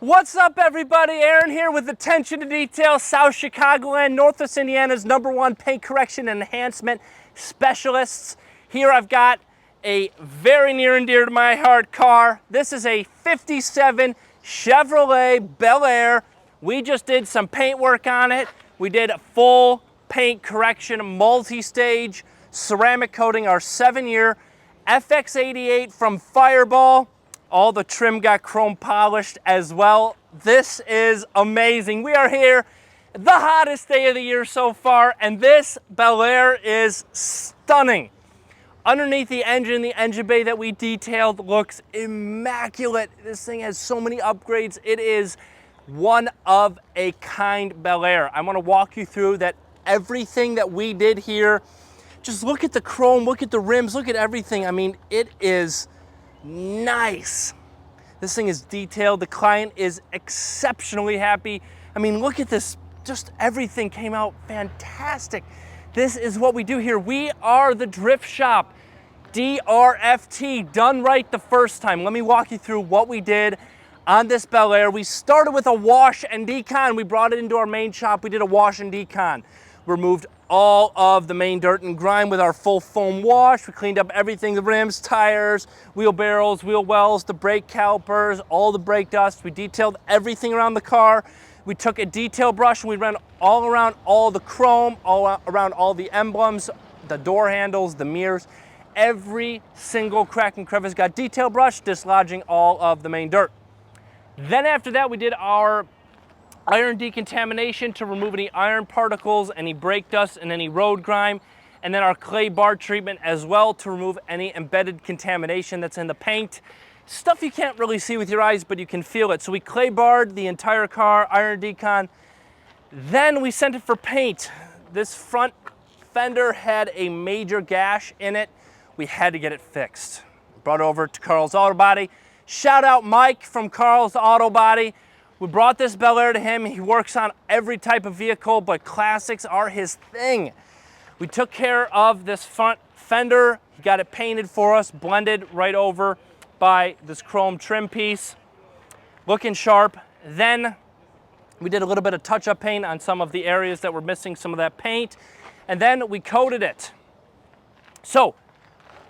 What's up, everybody? Aaron here with Attention to Detail, South Chicagoland, Northwest Indiana's #1 paint correction and enhancement specialists. Here I've got a very near and dear to my heart car. This is a 57 Chevrolet Bel Air. We just did some paint work on it. We did a full paint correction, multi-stage ceramic coating, our 7-year FX88 from Fireball. All the trim got chrome polished as well. This is amazing. We are here, the hottest day of the year so far, and this Bel Air is stunning. Underneath the engine bay that we detailed looks immaculate. This thing has so many upgrades. It is one of a kind Bel Air. I want to walk you through that everything that we did here. Just look at the chrome, look at the rims, look at everything. I mean, it is nice. This thing is detailed. The client is exceptionally happy. I mean, look at this. Just everything came out fantastic. This is what we do here. We are the Drift Shop, DRFT, done right the first time. Let me walk you through what we did on this Bel Air. We started with a wash and decon. We brought it into our main shop. We did a wash and decon. Removed all of the main dirt and grime with our full foam wash. We cleaned up everything, the rims, tires, wheel barrels, wheel wells, the brake calipers, all the brake dust. We detailed everything around the car. We took a detail brush and we ran all around all the chrome, all around all the emblems, the door handles, the mirrors. Every single crack and crevice got detail brush, dislodging all of the main dirt. Then after that, we did our iron decontamination to remove any iron particles, any brake dust, and any road grime. And then our clay bar treatment as well to remove any embedded contamination that's in the paint. Stuff you can't really see with your eyes, but you can feel it. So we clay barred the entire car, iron decon. Then we sent it for paint. This front fender had a major gash in it. We had to get it fixed. Brought it over to Carl's Auto Body. Shout out Mike from Carl's Auto Body. We brought this Bel Air to him. He works on every type of vehicle, but classics are his thing. We took care of this front fender. He got it painted for us, blended right over by this chrome trim piece. Looking sharp. Then we did a little bit of touch-up paint on some of the areas that were missing some of that paint. And then we coated it. So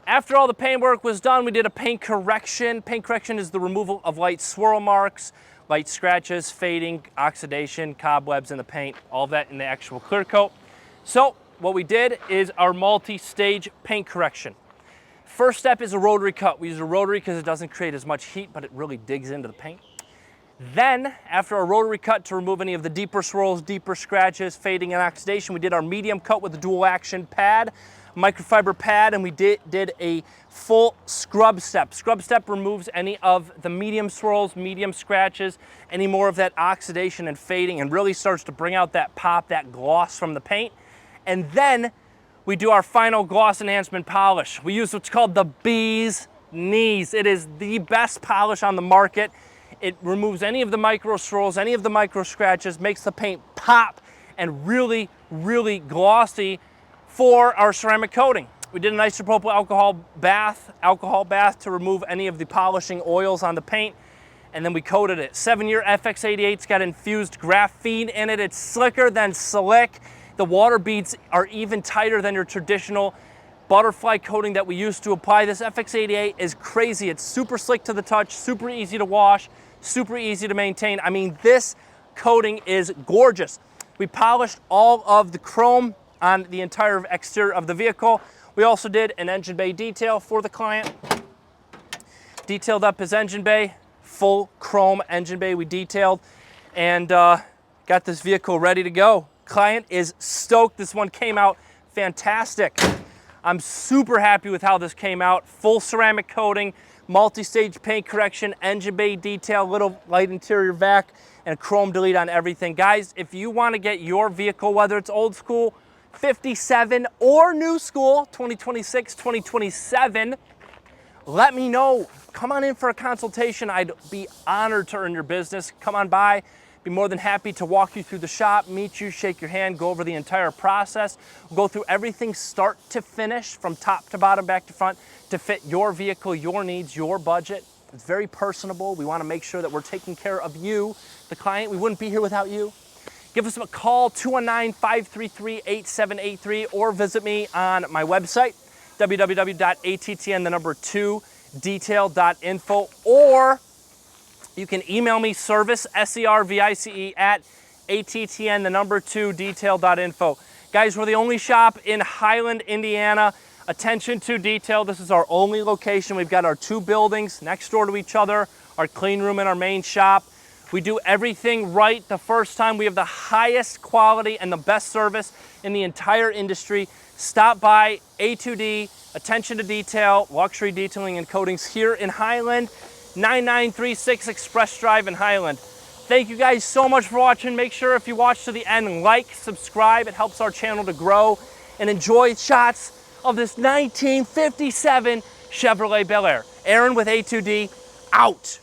after all the paint work was done, we did a paint correction. Paint correction is the removal of light swirl marks, light scratches, fading, oxidation, cobwebs in the paint, all that in the actual clear coat. So what we did is our multi-stage paint correction. First step is a rotary cut. We use a rotary because it doesn't create as much heat, but it really digs into the paint. Then, after our rotary cut to remove any of the deeper swirls, deeper scratches, fading, and oxidation, we did our medium cut with a dual action pad, microfiber pad, and we did a full scrub step. Scrub step removes any of the medium swirls, medium scratches, any more of that oxidation and fading, and really starts to bring out that pop, that gloss from the paint. And then we do our final gloss enhancement polish. We use what's called the bee's knees. It is the best polish on the market. It removes any of the micro swirls, any of the micro scratches, makes the paint pop and really, really glossy for our ceramic coating. We did an isopropyl alcohol bath to remove any of the polishing oils on the paint, and then we coated it. 7-year FX88's got infused graphene in it. It's slicker than slick. The water beads are even tighter than your traditional butterfly coating that we used to apply. This FX88 is crazy. It's super slick to the touch, super easy to wash, super easy to maintain. I mean, this coating is gorgeous. We polished all of the chrome on the entire exterior of the vehicle. We also did an engine bay detail for the client. Detailed up his engine bay, full chrome engine bay we detailed, and got this vehicle ready to go. Client is stoked. This one came out fantastic. I'm super happy with how this came out. Full ceramic coating, multi-stage paint correction, engine bay detail, little light interior vac, and a chrome delete on everything. Guys, if you want to get your vehicle, whether it's old school, 57 or new school, 2026, 2027, let me know. Come on in for a consultation. I'd be honored to earn your business. Come on by. Be more than happy to walk you through the shop, meet you, shake your hand, go over the entire process. We'll go through everything start to finish, from top to bottom, back to front, to fit your vehicle, your needs, your budget. It's very personable. We want to make sure that we're taking care of you, the client. We wouldn't be here without you. Give us a call, 219-533-8783, or visit me on my website, www.attn2detail.info, or you can email me, service, SERVICE, at attn2detail.info. Guys, we're the only shop in Highland, Indiana. Attention to detail. This is our only location. We've got our 2 buildings next door to each other, our clean room and our main shop. We do everything right the first time. We have the highest quality and the best service in the entire industry. Stop by A2D, attention to detail, luxury detailing and coatings here in Highland, 9936 Express Drive in Highland. Thank you guys so much for watching. Make sure if you watch to the end, like, subscribe. It helps our channel to grow, and enjoy shots of this 1957 Chevrolet Bel Air. Aaron with A2D, out.